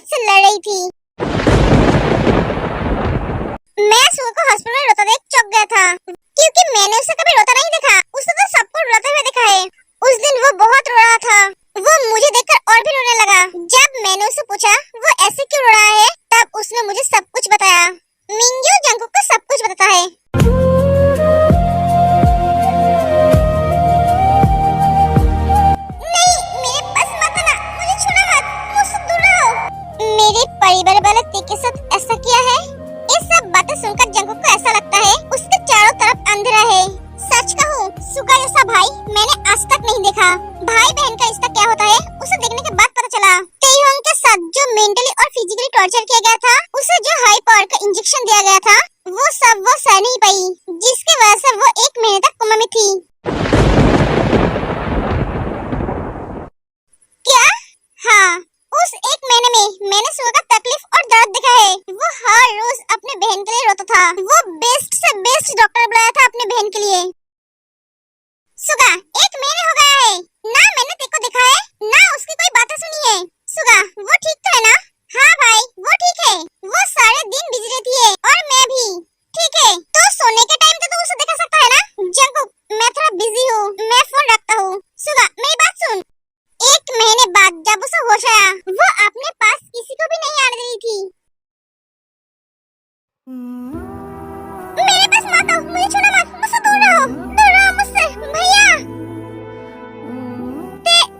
मौत से लड़ रही थी। मैं सुगा को हॉस्पिटल में रोता देख चौंक गया था, क्योंकि मैंने उसे कभी रोता नहीं देखा। उसे तो सबको रोते हुए देखा है। उस दिन वो बहुत रो रहा था। वो मुझे देखकर और भी रोने लगा। जब मैंने उसे पूछा वो ऐसे क्यों रो रहा है, तब उसने मुझे सब कुछ बताया। मिंग्यू जंगकुक को सब कुछ बताता है। नहीं, मेरे पास मत आना, मुझे छूना मत, मुझसे दूर रहो। मेरे परिवार वाले तेरे के साथ ऐसा किया है? ये सब बातें सुनकर जंगकुक को ऐसा लगता है उसके चारों तरफ अंधेरा है। सच कहूँ, सुगा जैसा भाई मैंने आज तक नहीं देखा। भाई बहन का रिश्ता क्या होता है उसे देखने के बाद पता चला। तेयोंग के साथ जो मेंटली और फिजिकली टॉर्चर किया गया था, उसे जो हाई पावर का इंजेक्शन दिया गया था, वो सब वो सह नहीं पाई, जिसकी वजह से वो 1 महीने तक कोमा में थी। क्या? हाँ, उस 1 महीने में मैंने सुगा का तकलीफ और दर्द देखा है। वो हर रोज अपने बहन के लिए रोता था। वो बेस्ट से बेस्ट डॉक्टर बुलाया था अपने बहन के लिए। सुगा, 1 महीने हो गया है, ना मैंने तेको देखा है, ना उसकी कोई बातें सुनी है। सुगा, वो ठीक तो है ना? हाँ भाई, वो ठीक है। वो सारे दिन बिजी रहती है और मैं भी। ठीक है, तो सोने के टाइम तो तू उसे देखा सकता है ना? जंगकुक, मैं थोड़ा बिजी हूँ, मैं फोन रखता हूँ। सुगा, मेरी बात सुन। 1 महीने बाद जब उसे होश आया, वो अपने पास किसी को भी नहीं आने रही थी। मेरे पास मत आओ, मुझे छूना मत, मुझसे दूर रहो मुझसे, भैया।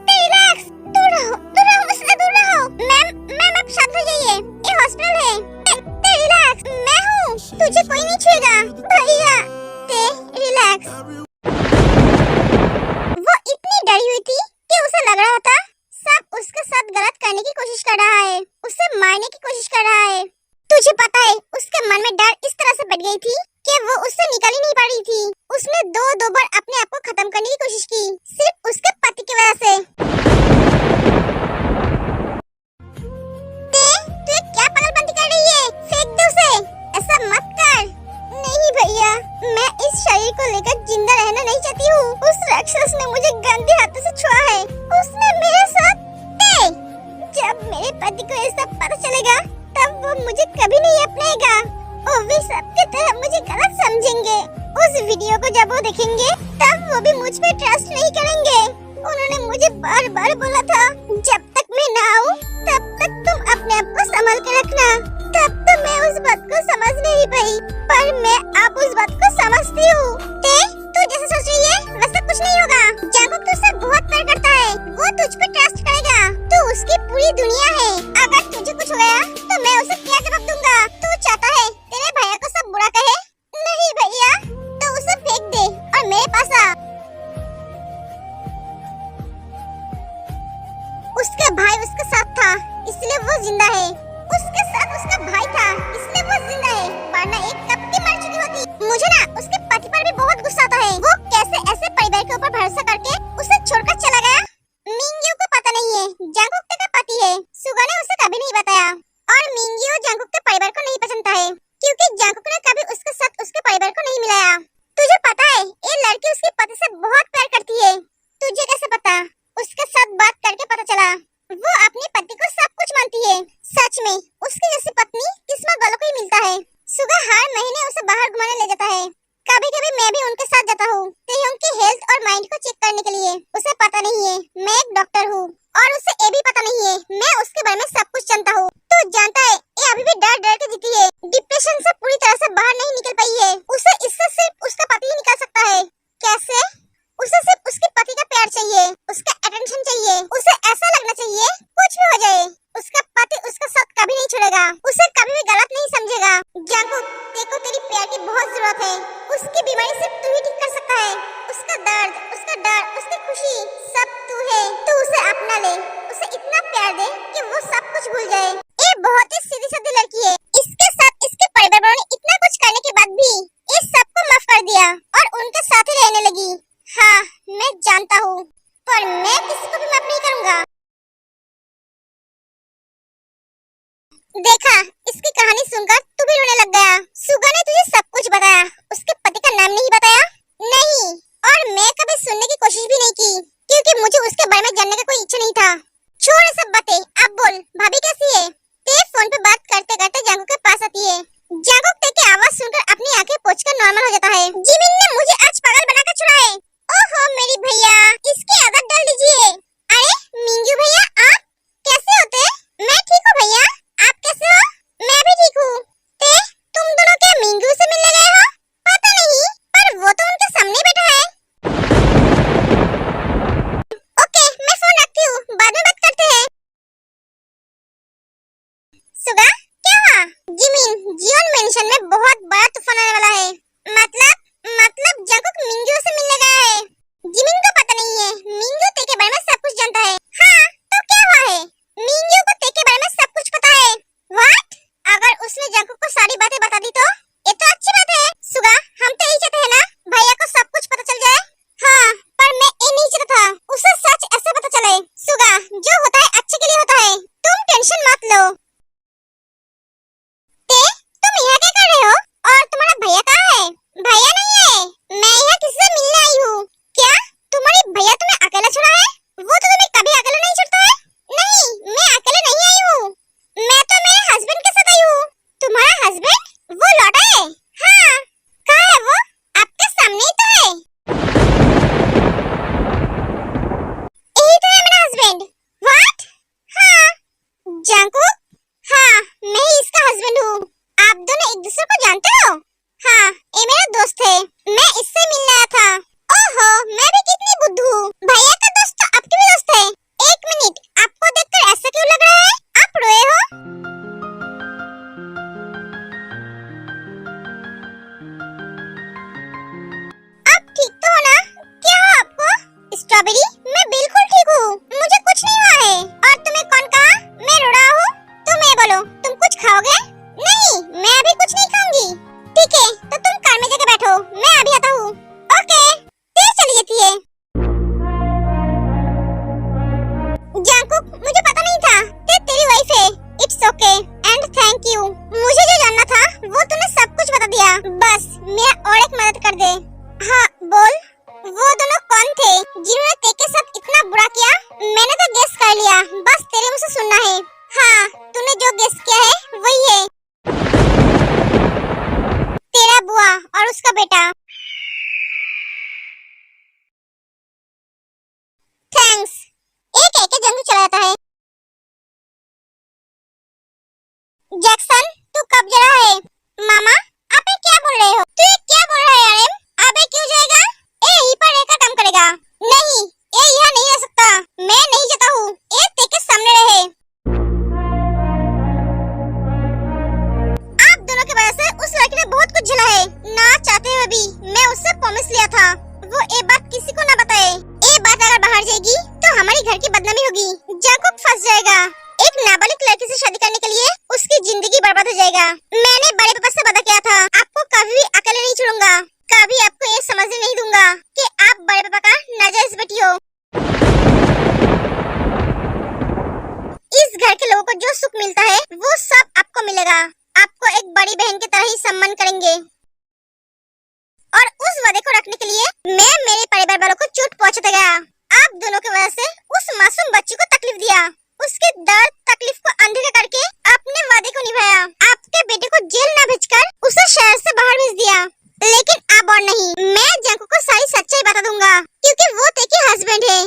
रिलैक्स, दूर रहो मुझसे, दूर रहो। मैम आप शांत हो जाइए, ये हॉस्पिटल है। रिलैक्स, मैं हूँ, तुझे कोई नहीं छुएगा। भैया, रिलैक्स। वो इतनी डरी हुई थी कि उसे लग रहा था सब उसके साथ गलत करने की कोशिश कर रहा है, उसे मारने की कोशिश कर रहा है। तुझे पता है, उसके मन में डर इस तरह से बैठ गई थी कि वो उससे निकल ही नहीं पा रही थी। उसने दो बार अपने आप को खत्म करने की कोशिश की, सिर्फ उसके पति की वजह से। तू क्या पागलपंती कर रही है? फेंक दे उसे, ऐसा मत कर। नहीं भैया, मैं इस शरीर को लेकर जिंदा रहना नहीं चाहती हूँ। उस राक्षस ने मुझे गंदे हाथों से छुआ है। उसने मेरे साथ जब मेरे पति को ये सब पता चलेगा, तब वो मुझे कभी नहीं अपनाएगा। वो भी सबकी तरह मुझे गलत समझेंगे। उस वीडियो को जब वो देखेंगे, तब वो भी मुझ पे ट्रस्ट नहीं करेंगे। उन्होंने मुझे बार-बार बोला था, जब तक मैं ना आऊं, तब तक तुम अपने आप को संभाल के रखना। तब तो मैं उस बात को समझ नहीं पाई, पर मैं अब उस बात को समझती हूँ। तू जैसे सोच रही है, वैसा कुछ नहीं होगा। जंगकुक तुझसे बहुत प्यार करता है, वो तुझ पे ट्रस्ट करेगा। तू उसकी पूरी दुनिया है। अगर तुझे कुछ हो गया, तो मैं उसे क्या जवाब दूंगा? तू चाहता है तेरे भैया को सब बुरा कहे? नहीं भैया, तो उसे फेंक दे और मेरे पास आ। उसका भाई उसके साथ था, इसलिए वो जिंदा है। उसके साथ उसका भाई था, इसलिए वो जिंदा है, वरना एक कब की मर चुकी होती। मुझे ना उसके पति पर भी बहुत गुस्सा आता है। वो कैसे ऐसे परिवार के ऊपर भरोसा करके उसे छोड़कर चला गया? मिंग्यू को पता नहीं है जंगकुक का पति है। सुगा ने उसे कभी नहीं बताया, और मिंग्यू जंगकुक के परिवार को नहीं पसंदता है, क्योंकि जंगकुक ने कभी उसके साथ उसके परिवार को नहीं मिलाया। तुझे पता है, ये लड़की उसके पति से बहुत प्यार करती है। तुझे कैसे पता? उसके साथ बात करके पता चला। वो अपने पति को सब कुछ मानती है। सच में उसकी जैसी पत्नी किस्मत वालों को ही मिलता है। सुगा हर महीने उसे बाहर घुमाने ले जाता है। कभी-कभी मैं भी उनके साथ जाता हूँ, तेयोंग की हेल्थ और माइंड को चेक करने के लिए। उसे पता नहीं है मैं एक डॉक्टर हूँ, और उसे ये भी पता नहीं है मैं उसके बारे में सब कुछ जानता हूँ। तो जानता है, ये अभी भी डर के जीती है। डिप्रेशन से पूरी तरह से बाहर नहीं निकल पाई है। उसे इससे सिर्फ उसका पति ही निकाल सकता है। कैसे? उसे सिर्फ उसके पति का प्यार चाहिए, उसका अटेंशन चाहिए। उसे ऐसा लगना चाहिए कुछ भी हो जाए, उसका पति उसका साथ कभी नहीं छोड़ेगा, उसे कभी भी गलत नहीं समझेगा। जंगकुक, देखो तेरी प्यार की बहुत जरूरत है। उसकी बीमारी सिर्फ तू ही ठीक कर सकता है। उसका दर्द, उसका डर, उसकी खुशी, सब तू है। तू उसे अपना ले, उसे इतना प्यार दे कि वो सब कुछ भूल जाए। ये बहुत ही सीधी-सादी लड़की है। इसके साथ इसके परिवार वालों ने इतना कुछ करने के बाद भी ये सबको माफ कर दिया और उनके साथ ही रहने लगी। हाँ, मैं जानता हूँ, पर मैं किसी को भी माफ नहीं करूँगा। देखा, इसकी कहानी सुनकर तू भी रोने लग गया। सुगा ने तुझे सब कुछ बताया, उसके पति का नाम नहीं बताया? नहीं, और मैं कभी सुनने की कोशिश भी नहीं की, क्योंकि मुझे उसके बारे में जानने का कोई इच्छा नहीं था। छोड़ ये सब बातें, अब बोल, भाभी कैसी है? सुगा क्या हुआ? जिमिन जियोन मेंशन में बहुत बड़ा तूफान आने वाला है। मतलब जंकुक मिंग्यू से मिलने गया है। जिमिन को पता नहीं है, मिंग्यू ते के बारे में सब कुछ जानता है। हाँ तो क्या हुआ है? मिंग्यू को ते के बारे में सब कुछ पता है। व्हाट? अगर उसने जंकुक को सारी बातें बता दी तो ये तो अच्छी बात है। सुगा हम तो यही चाहते हैं ना, भैया को सब कुछ पता चल जाए। हाँ पर मैं ये नहीं चाहता था उसे सच ऐसे पता चले। सुगा जो होता है अच्छे के लिए होता है, तुम टेंशन मत लो। तुम यहाँ क्या कर रहे हो? और तुम्हारा भैया कहाँ है? भैया नहीं है, मैं यहाँ किसी से मिलने आई हूँ। क्या तुम्हारी भैया तुम्हें अकेला छोड़ा है? वो तो तुम्हें कभी अकेला नहीं छोड़ता है। नहीं मैं अकेले नहीं आई हूँ, मैं तो मेरे हस्बैंड के साथ आई हूँ। तुम्हारा हस्बैंड वो लौटा है? हाँ कहाँ है वो? आपके सामने ही तो है। यही तो है मेरा हस्बैंड। व्हाट? हाँ जंकुक, हाँ मैं ही इसका हस्बैंड हूँ। आप दोनों एक दूसरे को जानते हो? हाँ ये मेरा दोस्त है, मैं इससे मिलने आया था। ओहो मैं भी कितनी बुद्धू हूँ, भैया का दोस्त तो आपके भी दोस्त है। एक मिनट, आपको देखकर ऐसा क्यों लग रहा है? आप रोए हो? आप ठीक तो हो ना? क्या हो आपको? स्ट्रॉबेरी मैं बिल्कुल ठीक हूँ, मुझे कुछ नहीं हुआ है। और तुम्हें कौन कहा मैं रो रहा हूँ? तुम ये बोलो, तुम कुछ खाओगे? नहीं मैं अभी कुछ नहीं खाऊंगी। ठीक है तो तुम कार में जाके बैठो, मैं अभी आता हूँ। ओके तेज चली जाती है। जंकुक मुझे पता नहीं था कि तेरी वाइफ है। It's okay and thank you, मुझे जो जानना था वो तूने सब कुछ बता दिया। बस मेरा और एक मदद कर दे। हाँ बोल। वो दोनों कौन थे जिन्होंने ते के साथ इतना बुरा किया? मैंने तो गेस कर लिया, बस तेरे मुंह से सुनना है। हाँ तूने जो गेस किया है वही है, तेरा बुआ और उसका बेटा। थैंक्स। एक कह के जंगल चला जाता है। जैक्सन तू कब जा रहा है? मामा आप ये क्या बोल रहे हो? तू ये क्या बोल रहा है आरएम? अबे क्यों जाएगा? ए यहीं पर रहकर काम करेगा। नहीं ये यहाँ नहीं रह सकता, मैं नहीं चाहता हूँ ये ते के सामने रहे। आप दोनों की वजह से उस लड़की ने बहुत कुछ झेला है। ना चाहते हुए भी मैं उससे प्रॉमिस लिया था वो ये बात किसी को ना बताए। ये बात अगर बाहर जाएगी तो हमारी घर की बदनामी होगी। जंकुक फंस जाएगा। एक नाबालिग लड़की से शादी करने के लिए उसकी जिंदगी बर्बाद हो जाएगा। मैंने बड़े पापा से वादा किया था आपको कभी भी अकेले नहीं छोड़ूंगा, कभी आपको ये समझने नहीं दूंगा कि आप बड़े पापा का नाजायज बेटी हो। इस घर के लोगों को जो सुख मिलता है वो सब आपको मिलेगा। आपको एक बड़ी बहन की तरह ही सम्मान करेंगे। और उस वादे को रखने के लिए मैं मेरे परिवार वालों को चोट पहुंचाता गया। आप दोनों की वजह से उस मासूम बच्ची को तकलीफ दिया, उसके दर्द तकलीफ को अनदेखा करके अपने वादे को निभाया। आपके बेटे को जेल न भेजकर उसे शहर से बाहर भेज दिया। लेकिन अब और नहीं, मैं जंकुक को सारी सच्चाई बता दूंगा क्योंकि वो ते के हस्बैंड है।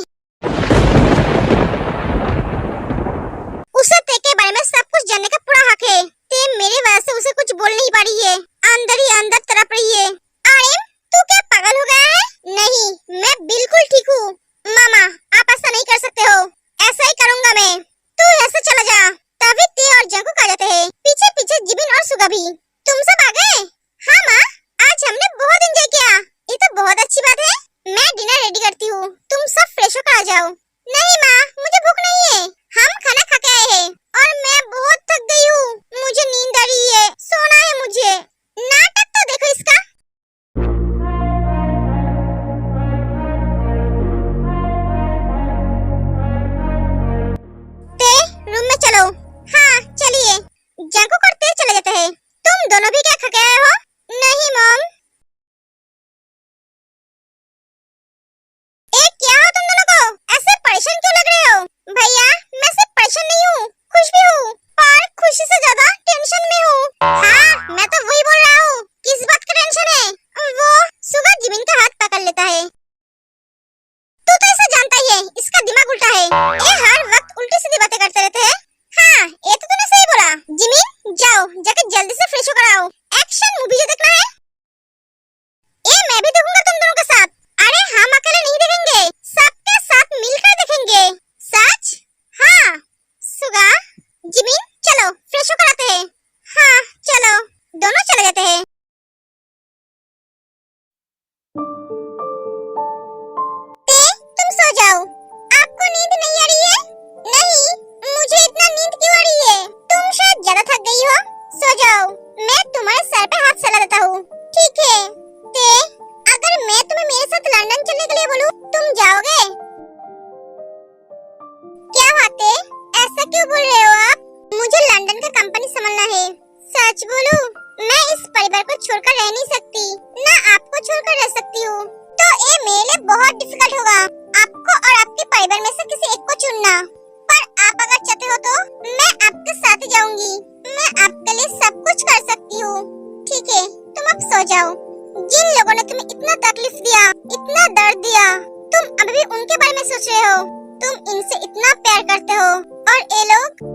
उसे ते के बारे में सब कुछ जानने का पूरा हक है। ते मेरे वजह से उसे कुछ बोल नहीं पा रही है, अंदर ही अंदर तड़प रही है। आर्यन तू क्या पागल हो गया है? नहीं मैं बिल्कुल ठीक हूँ। मामा आप ऐसा नहीं कर सकते हो, ऐसा ही करूँगा मैं। तू यहाँ से चला जा। तभी ते और जंकुक आ जाते हैं, पीछे पीछे जिबिन और सुगा भी। तुम सब आ गए? हाँ माँ आज हमने बहुत एंजॉय किया। ये तो बहुत अच्छी बात है। मैं डिनर रेडी करती हूँ, तुम सब फ्रेश होकर आ जाओ। नहीं माँ मुझे भूख नहीं है, हम खाना खा के आए हैं और मैं बहुत थक गई हूँ, मुझे नींद आ रही है, सोना है मुझे। नाटक तो देखो इसका। ते रूम में चलो। हाँ चलिए। जंकुक और ते चले जाते हैं। तुम दोनों भी क्या खा के आए हो? नहीं मॉम। क्या हो तुम दोनों को? ऐसे परेशान क्यों लग मिलकर कंपनी संभालना है। सच बोलूं, मैं इस परिवार को छोड़कर रह नहीं सकती, ना आपको छोड़कर रह सकती हूँ। तो ये मेरे लिए बहुत डिफिकल्ट होगा, आपको और आपके परिवार में से किसी एक को चुनना। पर आप अगर चाहते हो तो मैं आपके साथ जाऊंगी। मैं आपके लिए सब कुछ कर सकती हूँ। ठीक है, तुम अब सो जाओ। जिन लोगों ने तुम्हें इतना तकलीफ दिया, इतना दर्द दिया, तुम अभी भी उनके बारे में सोच रहे हो। तुम इनसे इतना प्यार करते हो और ये लोग